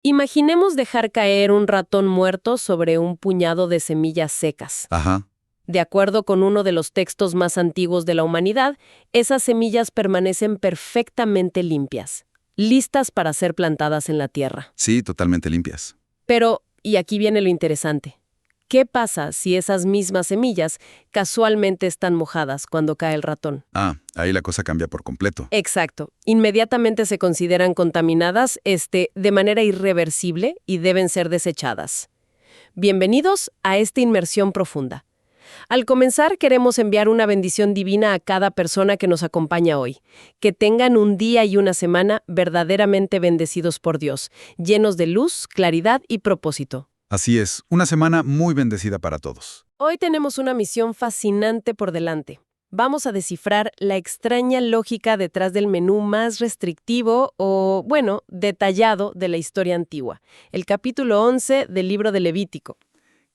Imaginemos dejar caer un ratón muerto sobre un puñado de semillas secas. Ajá. De acuerdo con uno de los textos más antiguos de la humanidad, esas semillas permanecen perfectamente limpias, listas para ser plantadas en la tierra. Sí, totalmente limpias. Pero, y aquí viene lo interesante, ¿qué pasa si esas mismas semillas casualmente están mojadas cuando cae el ratón? Ah, ahí la cosa cambia por completo. Exacto. Inmediatamente se consideran contaminadas, de manera irreversible y deben ser desechadas. Bienvenidos a esta inmersión profunda. Al comenzar, queremos enviar una bendición divina a cada persona que nos acompaña hoy. Que tengan un día y una semana verdaderamente bendecidos por Dios, llenos de luz, claridad y propósito. Así es, una semana muy bendecida para todos. Hoy tenemos una misión fascinante por delante. Vamos a descifrar la extraña lógica detrás del menú más restrictivo o, detallado de la historia antigua, el capítulo 11 del libro de Levítico.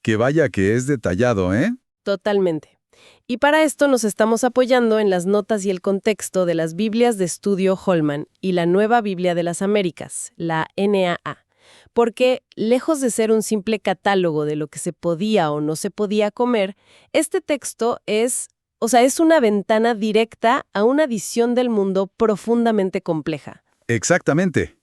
Que vaya que es detallado, ¿eh? Totalmente. Y para esto nos estamos apoyando en las notas y el contexto de las Biblias de Estudio Holman y la Nueva Biblia de las Américas, la NAA. Porque, lejos de ser un simple catálogo de lo que se podía o no se podía comer, este texto es una ventana directa a una visión del mundo profundamente compleja. Exactamente.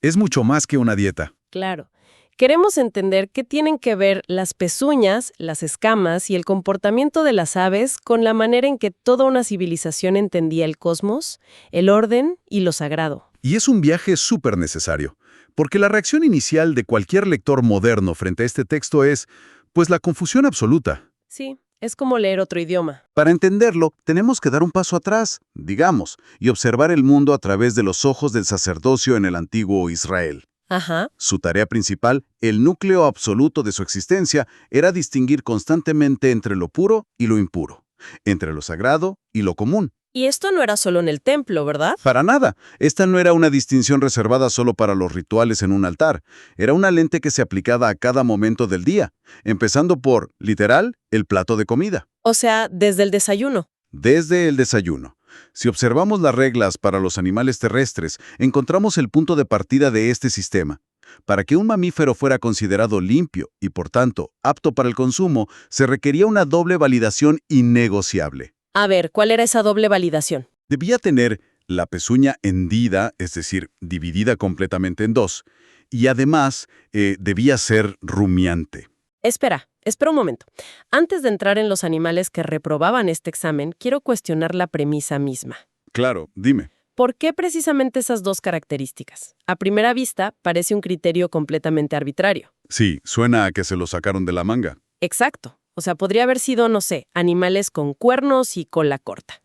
Es mucho más que una dieta. Claro. Queremos entender qué tienen que ver las pezuñas, las escamas y el comportamiento de las aves con la manera en que toda una civilización entendía el cosmos, el orden y lo sagrado. Y es un viaje súper necesario, porque la reacción inicial de cualquier lector moderno frente a este texto es, pues, la confusión absoluta. Sí, es como leer otro idioma. Para entenderlo, tenemos que dar un paso atrás, digamos, y observar el mundo a través de los ojos del sacerdocio en el antiguo Israel. Ajá. Su tarea principal, el núcleo absoluto de su existencia, era distinguir constantemente entre lo puro y lo impuro, entre lo sagrado y lo común. Y esto no era solo en el templo, ¿verdad? Para nada. Esta no era una distinción reservada solo para los rituales en un altar. Era una lente que se aplicaba a cada momento del día, empezando por, literal, el plato de comida. O sea, desde el desayuno. Desde el desayuno. Si observamos las reglas para los animales terrestres, encontramos el punto de partida de este sistema. Para que un mamífero fuera considerado limpio y, por tanto, apto para el consumo, se requería una doble validación innegociable. A ver, ¿cuál era esa doble validación? Debía tener la pezuña hendida, es decir, dividida completamente en dos, y además debía ser rumiante. Espera un momento. Antes de entrar en los animales que reprobaban este examen, quiero cuestionar la premisa misma. Claro, dime. ¿Por qué precisamente esas dos características? A primera vista, parece un criterio completamente arbitrario. Sí, suena a que se lo sacaron de la manga. Exacto. O sea, podría haber sido, no sé, animales con cuernos y cola corta.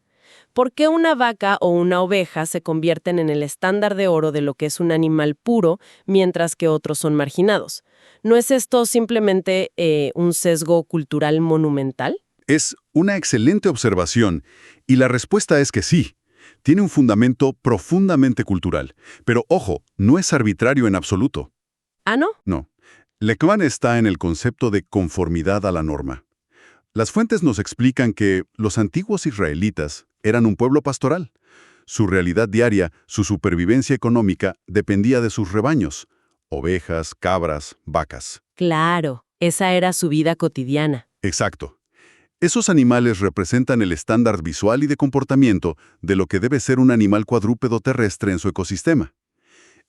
¿Por qué una vaca o una oveja se convierten en el estándar de oro de lo que es un animal puro, mientras que otros son marginados? ¿No es esto simplemente un sesgo cultural monumental? Es una excelente observación, y la respuesta es que sí. Tiene un fundamento profundamente cultural. Pero, ojo, no es arbitrario en absoluto. ¿Ah, no? No. Lekman está en el concepto de conformidad a la norma. Las fuentes nos explican que los antiguos israelitas eran un pueblo pastoral. Su realidad diaria, su supervivencia económica, dependía de sus rebaños: ovejas, cabras, vacas. Claro, esa era su vida cotidiana. Exacto. Esos animales representan el estándar visual y de comportamiento de lo que debe ser un animal cuadrúpedo terrestre en su ecosistema.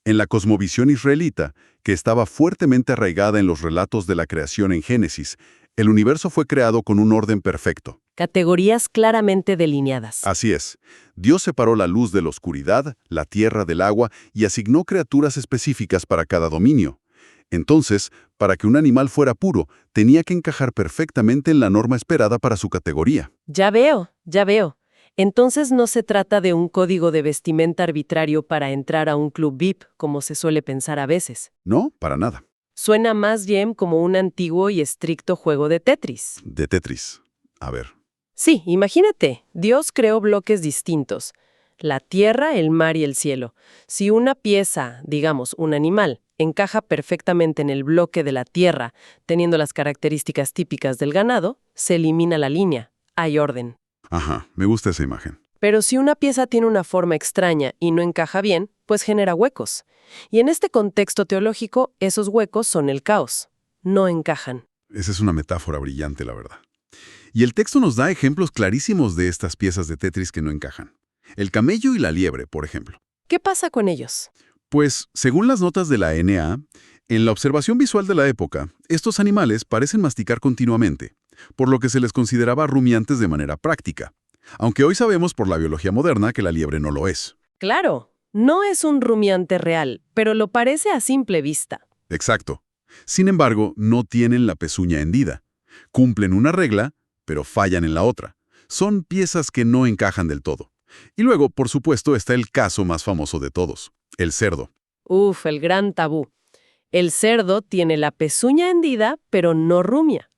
En la cosmovisión israelita, que estaba fuertemente arraigada en los relatos de la creación en Génesis, el universo fue creado con un orden perfecto. Categorías claramente delineadas. Así es. Dios separó la luz de la oscuridad, la tierra del agua, y asignó criaturas específicas para cada dominio. Entonces, para que un animal fuera puro, tenía que encajar perfectamente en la norma esperada para su categoría. Ya veo. Entonces no se trata de un código de vestimenta arbitrario para entrar a un club VIP, como se suele pensar a veces. No, para nada. Suena más bien como un antiguo y estricto juego de Tetris. De Tetris. A ver. Sí, imagínate, Dios creó bloques distintos: la tierra, el mar y el cielo. Si una pieza, digamos, un animal, encaja perfectamente en el bloque de la tierra, teniendo las características típicas del ganado, se elimina la línea. Hay orden. Ajá, me gusta esa imagen. Pero si una pieza tiene una forma extraña y no encaja bien, pues genera huecos. Y en este contexto teológico, esos huecos son el caos. No encajan. Esa es una metáfora brillante, la verdad. Y el texto nos da ejemplos clarísimos de estas piezas de Tetris que no encajan. El camello y la liebre, por ejemplo. ¿Qué pasa con ellos? Pues, según las notas de la NA, en la observación visual de la época, estos animales parecen masticar continuamente, por lo que se les consideraba rumiantes de manera práctica. Aunque hoy sabemos por la biología moderna que la liebre no lo es. Claro, no es un rumiante real, pero lo parece a simple vista. Exacto. Sin embargo, no tienen la pezuña hendida. Cumplen una regla, pero fallan en la otra. Son piezas que no encajan del todo. Y luego, por supuesto, está el caso más famoso de todos, el cerdo. Uf, el gran tabú. El cerdo tiene la pezuña hendida, pero no rumia.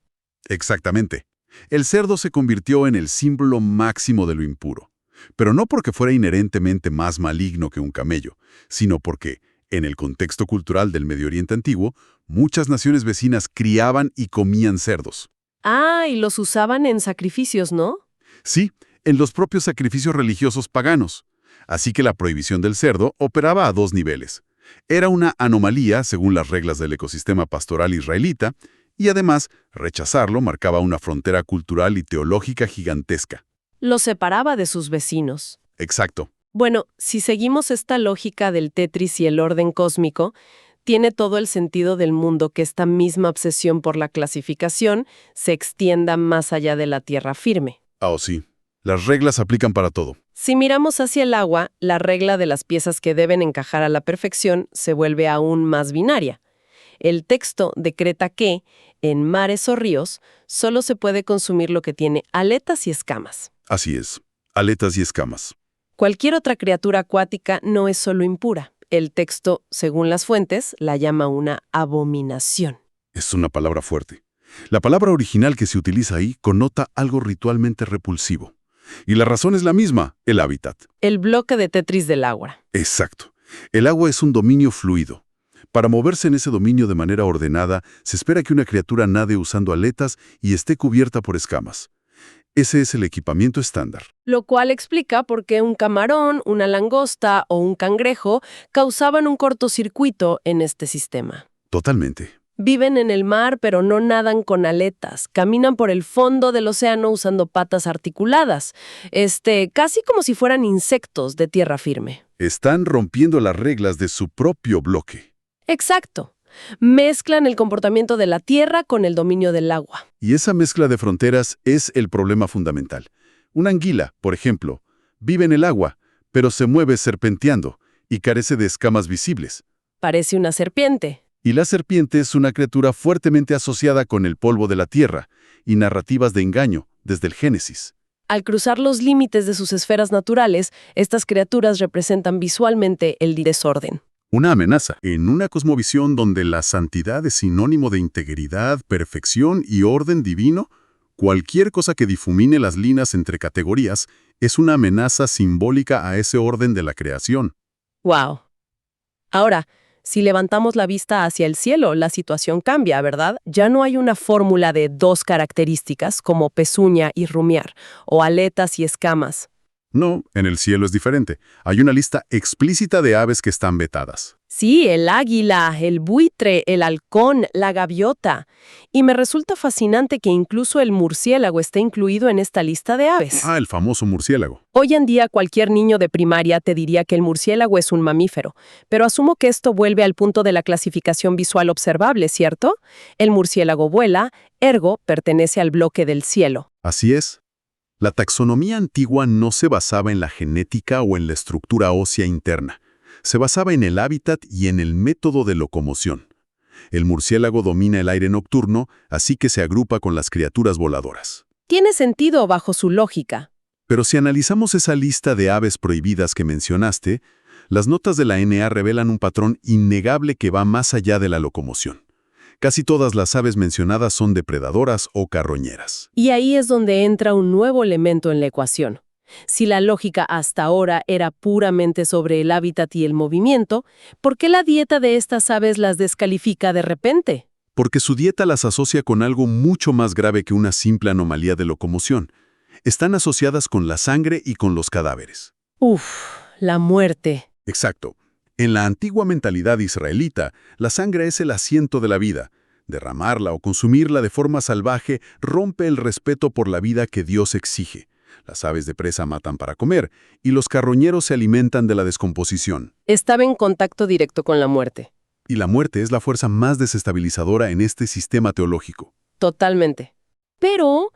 Exactamente. El cerdo se convirtió en el símbolo máximo de lo impuro. Pero no porque fuera inherentemente más maligno que un camello, sino porque, en el contexto cultural del Medio Oriente antiguo, muchas naciones vecinas criaban y comían cerdos. Ah, y los usaban en sacrificios, ¿no? Sí, en los propios sacrificios religiosos paganos. Así que la prohibición del cerdo operaba a dos niveles. Era una anomalía según las reglas del ecosistema pastoral israelita, y además, rechazarlo marcaba una frontera cultural y teológica gigantesca. Los separaba de sus vecinos. Exacto. Bueno, si seguimos esta lógica del Tetris y el orden cósmico, tiene todo el sentido del mundo que esta misma obsesión por la clasificación se extienda más allá de la tierra firme. Ah, oh, sí. Las reglas aplican para todo. Si miramos hacia el agua, la regla de las piezas que deben encajar a la perfección se vuelve aún más binaria. El texto decreta que, en mares o ríos, solo se puede consumir lo que tiene aletas y escamas. Así es. Aletas y escamas. Cualquier otra criatura acuática no es solo impura. El texto, según las fuentes, la llama una abominación. Es una palabra fuerte. La palabra original que se utiliza ahí connota algo ritualmente repulsivo. Y la razón es la misma, el hábitat. El bloque de Tetris del agua. Exacto. El agua es un dominio fluido. Para moverse en ese dominio de manera ordenada, se espera que una criatura nade usando aletas y esté cubierta por escamas. Ese es el equipamiento estándar. Lo cual explica por qué un camarón, una langosta o un cangrejo causaban un cortocircuito en este sistema. Totalmente. Viven en el mar, pero no nadan con aletas. Caminan por el fondo del océano usando patas articuladas. Casi como si fueran insectos de tierra firme. Están rompiendo las reglas de su propio bloque. Exacto. Mezclan el comportamiento de la tierra con el dominio del agua. Y esa mezcla de fronteras es el problema fundamental. Una anguila, por ejemplo, vive en el agua, pero se mueve serpenteando y carece de escamas visibles. Parece una serpiente. Y la serpiente es una criatura fuertemente asociada con el polvo de la tierra y narrativas de engaño desde el Génesis. Al cruzar los límites de sus esferas naturales, estas criaturas representan visualmente el desorden. Una amenaza. En una cosmovisión donde la santidad es sinónimo de integridad, perfección y orden divino, cualquier cosa que difumine las líneas entre categorías es una amenaza simbólica a ese orden de la creación. ¡Wow! Ahora, si levantamos la vista hacia el cielo, la situación cambia, ¿verdad? Ya no hay una fórmula de dos características como pezuña y rumiar, o aletas y escamas. No, en el cielo es diferente. Hay una lista explícita de aves que están vetadas. Sí, el águila, el buitre, el halcón, la gaviota. Y me resulta fascinante que incluso el murciélago esté incluido en esta lista de aves. Ah, el famoso murciélago. Hoy en día cualquier niño de primaria te diría que el murciélago es un mamífero, pero asumo que esto vuelve al punto de la clasificación visual observable, ¿cierto? El murciélago vuela, ergo pertenece al bloque del cielo. Así es. La taxonomía antigua no se basaba en la genética o en la estructura ósea interna. Se basaba en el hábitat y en el método de locomoción. El murciélago domina el aire nocturno, así que se agrupa con las criaturas voladoras. Tiene sentido bajo su lógica. Pero si analizamos esa lista de aves prohibidas que mencionaste, las notas de la NA revelan un patrón innegable que va más allá de la locomoción. Casi todas las aves mencionadas son depredadoras o carroñeras. Y ahí es donde entra un nuevo elemento en la ecuación. Si la lógica hasta ahora era puramente sobre el hábitat y el movimiento, ¿por qué la dieta de estas aves las descalifica de repente? Porque su dieta las asocia con algo mucho más grave que una simple anomalía de locomoción. están asociadas con la sangre y con los cadáveres. Uf, la muerte. Exacto. En la antigua mentalidad israelita, la sangre es el asiento de la vida. Derramarla o consumirla de forma salvaje rompe el respeto por la vida que Dios exige. Las aves de presa matan para comer, y los carroñeros se alimentan de la descomposición. Estaba en contacto directo con la muerte. Y la muerte es la fuerza más desestabilizadora en este sistema teológico. Totalmente. Pero,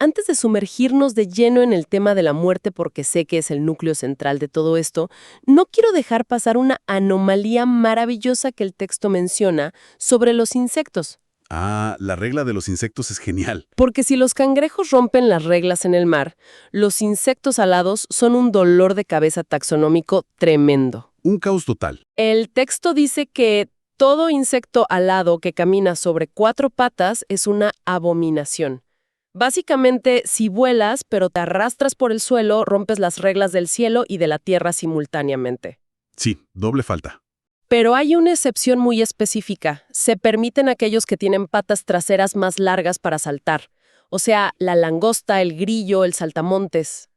antes de sumergirnos de lleno en el tema de la muerte, porque sé que es el núcleo central de todo esto, no quiero dejar pasar una anomalía maravillosa que el texto menciona sobre los insectos. Ah, la regla de los insectos es genial. Porque si los cangrejos rompen las reglas en el mar, los insectos alados son un dolor de cabeza taxonómico tremendo. Un caos total. El texto dice que todo insecto alado que camina sobre 4 patas es una abominación. Básicamente, si vuelas pero te arrastras por el suelo, rompes las reglas del cielo y de la tierra simultáneamente. Sí, doble falta. Pero hay una excepción muy específica. Se permiten aquellos que tienen patas traseras más largas para saltar. O sea, la langosta, el grillo, el saltamontes.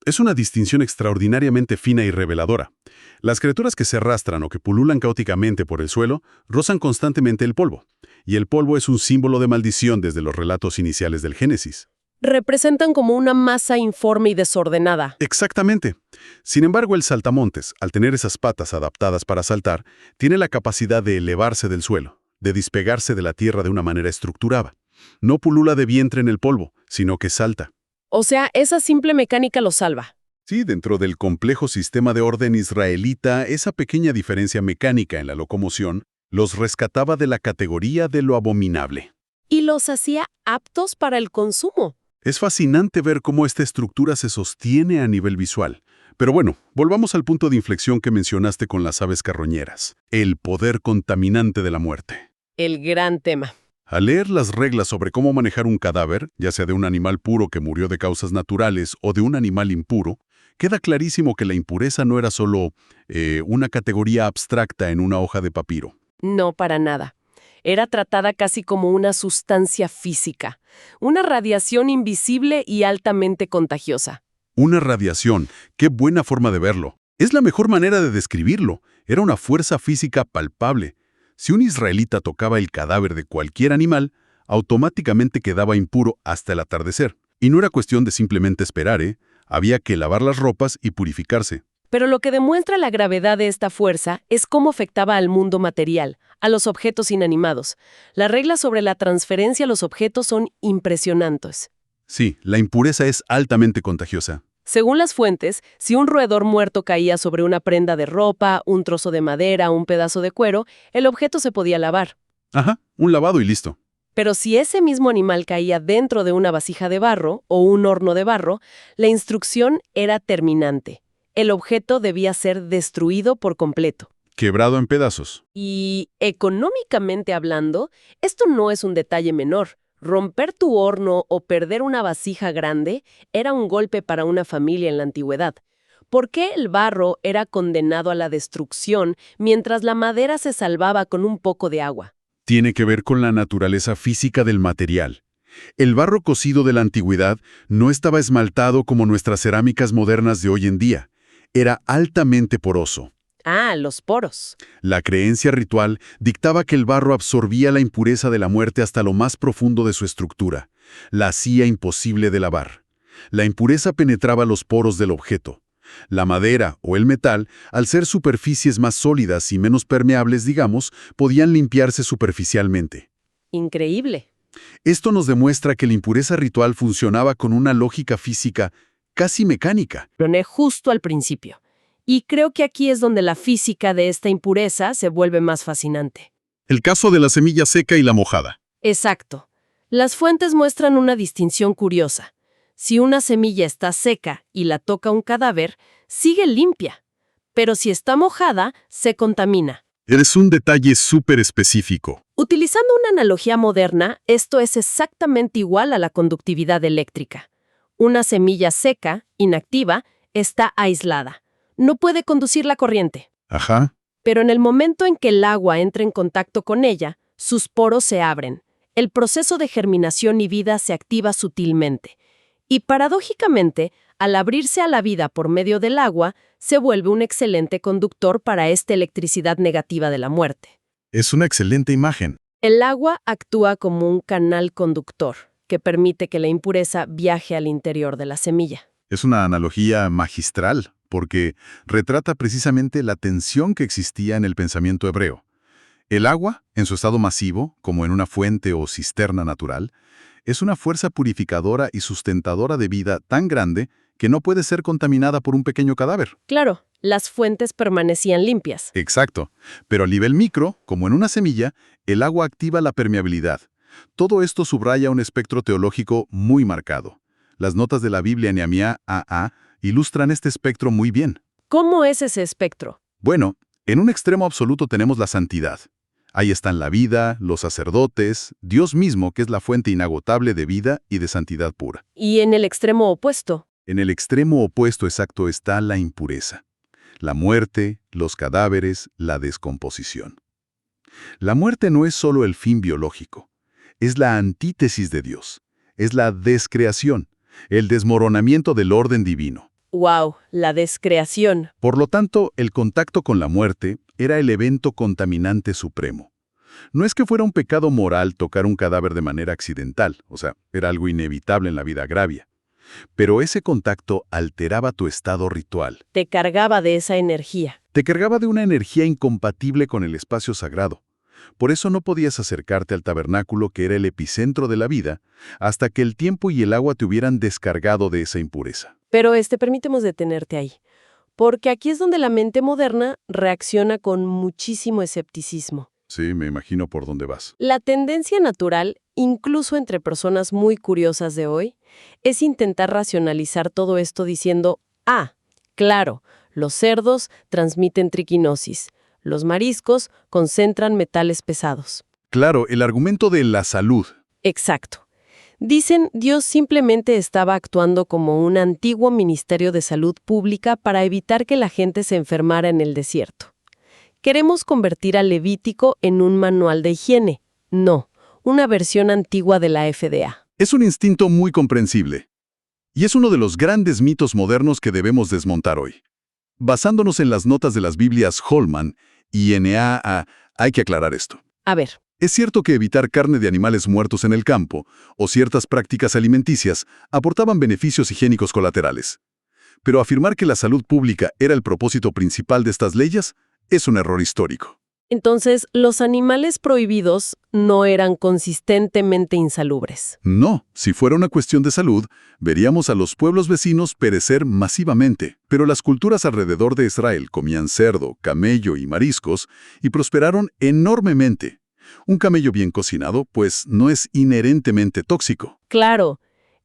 Es una distinción extraordinariamente fina y reveladora. Las criaturas que se arrastran o que pululan caóticamente por el suelo rozan constantemente el polvo. Y el polvo es un símbolo de maldición desde los relatos iniciales del Génesis. Representan como una masa informe y desordenada. Exactamente. Sin embargo, el saltamontes, al tener esas patas adaptadas para saltar, tiene la capacidad de elevarse del suelo, de despegarse de la tierra de una manera estructurada. No pulula de vientre en el polvo, sino que salta. O sea, esa simple mecánica lo salva. Sí, dentro del complejo sistema de orden israelita, esa pequeña diferencia mecánica en la locomoción los rescataba de la categoría de lo abominable. Y los hacía aptos para el consumo. Es fascinante ver cómo esta estructura se sostiene a nivel visual. Pero bueno, volvamos al punto de inflexión que mencionaste con las aves carroñeras, el poder contaminante de la muerte. El gran tema. Al leer las reglas sobre cómo manejar un cadáver, ya sea de un animal puro que murió de causas naturales o de un animal impuro, queda clarísimo que la impureza no era solo una categoría abstracta en una hoja de papiro. No, para nada. Era tratada casi como una sustancia física, una radiación invisible y altamente contagiosa. Una radiación, qué buena forma de verlo. Es la mejor manera de describirlo. Era una fuerza física palpable. Si un israelita tocaba el cadáver de cualquier animal, automáticamente quedaba impuro hasta el atardecer. Y no era cuestión de simplemente esperar, Había que lavar las ropas y purificarse. Pero lo que demuestra la gravedad de esta fuerza es cómo afectaba al mundo material, a los objetos inanimados. Las reglas sobre la transferencia a los objetos son impresionantes. Sí, la impureza es altamente contagiosa. Según las fuentes, si un roedor muerto caía sobre una prenda de ropa, un trozo de madera, un pedazo de cuero, el objeto se podía lavar. Ajá, un lavado y listo. Pero si ese mismo animal caía dentro de una vasija de barro o un horno de barro, la instrucción era terminante. El objeto debía ser destruido por completo. Quebrado en pedazos. Y económicamente hablando, esto no es un detalle menor. Romper tu horno o perder una vasija grande era un golpe para una familia en la antigüedad. ¿Por qué el barro era condenado a la destrucción mientras la madera se salvaba con un poco de agua? Tiene que ver con la naturaleza física del material. El barro cocido de la antigüedad no estaba esmaltado como nuestras cerámicas modernas de hoy en día. Era altamente poroso. Ah, los poros. La creencia ritual dictaba que el barro absorbía la impureza de la muerte hasta lo más profundo de su estructura. La hacía imposible de lavar. La impureza penetraba los poros del objeto. La madera o el metal, al ser superficies más sólidas y menos permeables, digamos, podían limpiarse superficialmente. Increíble. Esto nos demuestra que la impureza ritual funcionaba con una lógica física casi mecánica. Mencioné justo al principio. Y creo que aquí es donde la física de esta impureza se vuelve más fascinante. El caso de la semilla seca y la mojada. Exacto. Las fuentes muestran una distinción curiosa. Si una semilla está seca y la toca un cadáver, sigue limpia. Pero si está mojada, se contamina. Es un detalle súper específico. Utilizando una analogía moderna, esto es exactamente igual a la conductividad eléctrica. Una semilla seca, inactiva, está aislada. No puede conducir la corriente. Ajá. Pero en el momento en que el agua entra en contacto con ella, sus poros se abren. El proceso de germinación y vida se activa sutilmente. Y paradójicamente, al abrirse a la vida por medio del agua, se vuelve un excelente conductor para esta electricidad negativa de la muerte. Es una excelente imagen. El agua actúa como un canal conductor que permite que la impureza viaje al interior de la semilla. Es una analogía magistral, porque retrata precisamente la tensión que existía en el pensamiento hebreo. El agua, en su estado masivo, como en una fuente o cisterna natural, es una fuerza purificadora y sustentadora de vida tan grande que no puede ser contaminada por un pequeño cadáver. Claro, las fuentes permanecían limpias. Exacto. Pero a nivel micro, como en una semilla, el agua activa la permeabilidad. Todo esto subraya un espectro teológico muy marcado. Las notas de la Biblia Nehemías AA ilustran este espectro muy bien. ¿Cómo es ese espectro? Bueno, en un extremo absoluto tenemos la santidad. Ahí están la vida, los sacerdotes, Dios mismo, que es la fuente inagotable de vida y de santidad pura. Y en el extremo opuesto. En el extremo opuesto exacto está la impureza, la muerte, los cadáveres, la descomposición. La muerte no es solo el fin biológico, es la antítesis de Dios, es la descreación, el desmoronamiento del orden divino. ¡Wow! La descreación. Por lo tanto, el contacto con la muerte era el evento contaminante supremo. No es que fuera un pecado moral tocar un cadáver de manera accidental, o sea, era algo inevitable en la vida agraria. Pero ese contacto alteraba tu estado ritual. Te cargaba de esa energía. Te cargaba de una energía incompatible con el espacio sagrado. Por eso no podías acercarte al tabernáculo, que era el epicentro de la vida, hasta que el tiempo y el agua te hubieran descargado de esa impureza. Pero permítemos detenerte ahí, porque aquí es donde la mente moderna reacciona con muchísimo escepticismo. Sí, me imagino por dónde vas. La tendencia natural, incluso entre personas muy curiosas de hoy, es intentar racionalizar todo esto diciendo, claro, los cerdos transmiten triquinosis, los mariscos concentran metales pesados. Claro, el argumento de la salud. Exacto. Dicen, Dios simplemente estaba actuando como un antiguo ministerio de salud pública para evitar que la gente se enfermara en el desierto. Queremos convertir al Levítico en un manual de higiene. No, una versión antigua de la FDA. Es un instinto muy comprensible. Y es uno de los grandes mitos modernos que debemos desmontar hoy. Basándonos en las notas de las Biblias Holman y NAA, hay que aclarar esto. A ver. Es cierto que evitar carne de animales muertos en el campo o ciertas prácticas alimenticias aportaban beneficios higiénicos colaterales. Pero afirmar que la salud pública era el propósito principal de estas leyes es un error histórico. Entonces, los animales prohibidos no eran consistentemente insalubres. No, si fuera una cuestión de salud, veríamos a los pueblos vecinos perecer masivamente. Pero las culturas alrededor de Israel comían cerdo, camello y mariscos y prosperaron enormemente. Un camello bien cocinado, pues, no es inherentemente tóxico. Claro.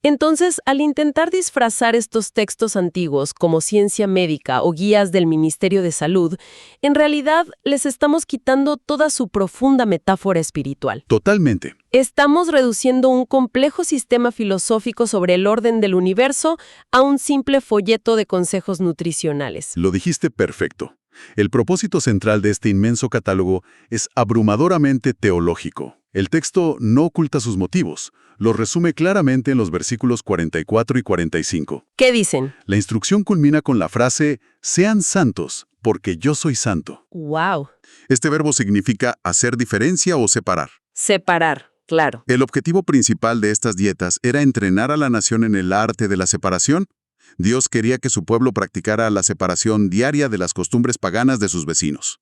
Entonces, al intentar disfrazar estos textos antiguos como ciencia médica o guías del Ministerio de Salud, en realidad les estamos quitando toda su profunda metáfora espiritual. Totalmente. Estamos reduciendo un complejo sistema filosófico sobre el orden del universo a un simple folleto de consejos nutricionales. Lo dijiste perfecto. El propósito central de este inmenso catálogo es abrumadoramente teológico. El texto no oculta sus motivos, los resume claramente en los versículos 44 y 45. ¿Qué dicen? La instrucción culmina con la frase, «Sean santos, porque yo soy santo». ¡Wow! Este verbo significa hacer diferencia o separar. Separar, claro. El objetivo principal de estas dietas era entrenar a la nación en el arte de la separación. Dios quería que su pueblo practicara la separación diaria de las costumbres paganas de sus vecinos.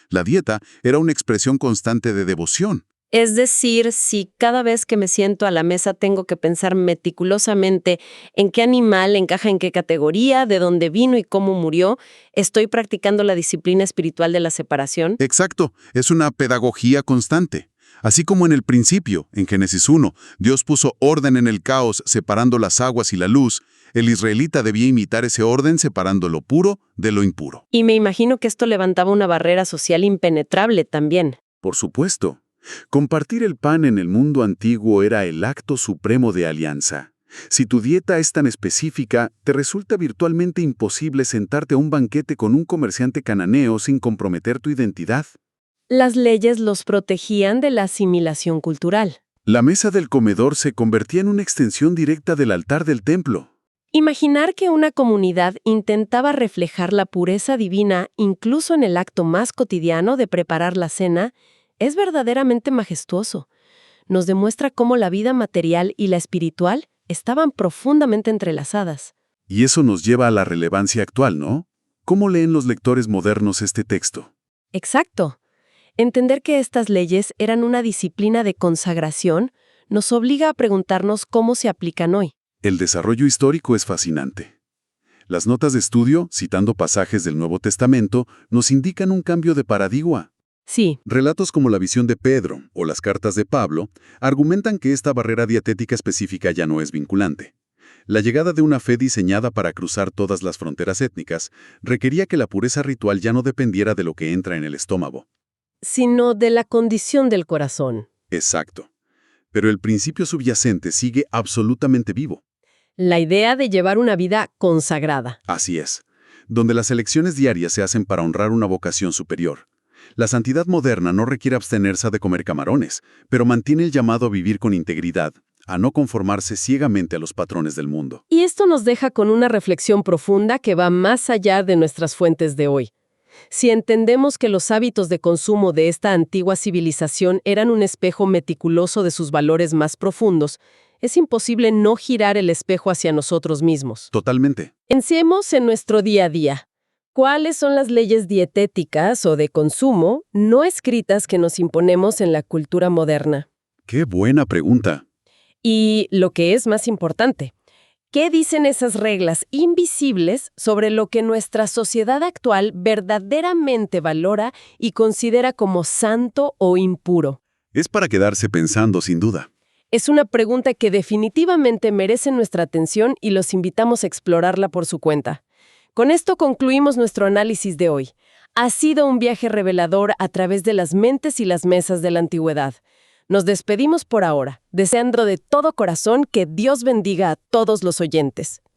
La dieta era una expresión constante de devoción. Es decir, si cada vez que me siento a la mesa tengo que pensar meticulosamente en qué animal encaja en qué categoría, de dónde vino y cómo murió, estoy practicando la disciplina espiritual de la separación. Exacto, es una pedagogía constante. Así como en el principio, en Génesis 1, Dios puso orden en el caos separando las aguas y la luz, el israelita debía imitar ese orden separando lo puro de lo impuro. Y me imagino que esto levantaba una barrera social impenetrable también. Por supuesto. Compartir el pan en el mundo antiguo era el acto supremo de alianza. Si tu dieta es tan específica, te resulta virtualmente imposible sentarte a un banquete con un comerciante cananeo sin comprometer tu identidad. Las leyes los protegían de la asimilación cultural. La mesa del comedor se convertía en una extensión directa del altar del templo. Imaginar que una comunidad intentaba reflejar la pureza divina incluso en el acto más cotidiano de preparar la cena es verdaderamente majestuoso. Nos demuestra cómo la vida material y la espiritual estaban profundamente entrelazadas. Y eso nos lleva a la relevancia actual, ¿no? ¿Cómo leen los lectores modernos este texto? Exacto. Entender que estas leyes eran una disciplina de consagración nos obliga a preguntarnos cómo se aplican hoy. El desarrollo histórico es fascinante. Las notas de estudio, citando pasajes del Nuevo Testamento, nos indican un cambio de paradigma. Sí, Relatos como la visión de Pedro o las cartas de Pablo argumentan que esta barrera dietética específica ya no es vinculante. La llegada de una fe diseñada para cruzar todas las fronteras étnicas requería que la pureza ritual ya no dependiera de lo que entra en el estómago. sino de la condición del corazón. Exacto. Pero el principio subyacente sigue absolutamente vivo. La idea de llevar una vida consagrada. Así es, donde las elecciones diarias se hacen para honrar una vocación superior. La santidad moderna no requiere abstenerse de comer camarones, pero mantiene el llamado a vivir con integridad, a no conformarse ciegamente a los patrones del mundo. Y esto nos deja con una reflexión profunda que va más allá de nuestras fuentes de hoy. Si entendemos que los hábitos de consumo de esta antigua civilización eran un espejo meticuloso de sus valores más profundos, es imposible no girar el espejo hacia nosotros mismos. Totalmente. Pensemos en nuestro día a día. ¿Cuáles son las leyes dietéticas o de consumo no escritas que nos imponemos en la cultura moderna? ¡Qué buena pregunta! Y lo que es más importante, ¿qué dicen esas reglas invisibles sobre lo que nuestra sociedad actual verdaderamente valora y considera como santo o impuro? Es para quedarse pensando, sin duda. Es una pregunta que definitivamente merece nuestra atención y los invitamos a explorarla por su cuenta. Con esto concluimos nuestro análisis de hoy. Ha sido un viaje revelador a través de las mentes y las mesas de la antigüedad. Nos despedimos por ahora, deseando de todo corazón que Dios bendiga a todos los oyentes.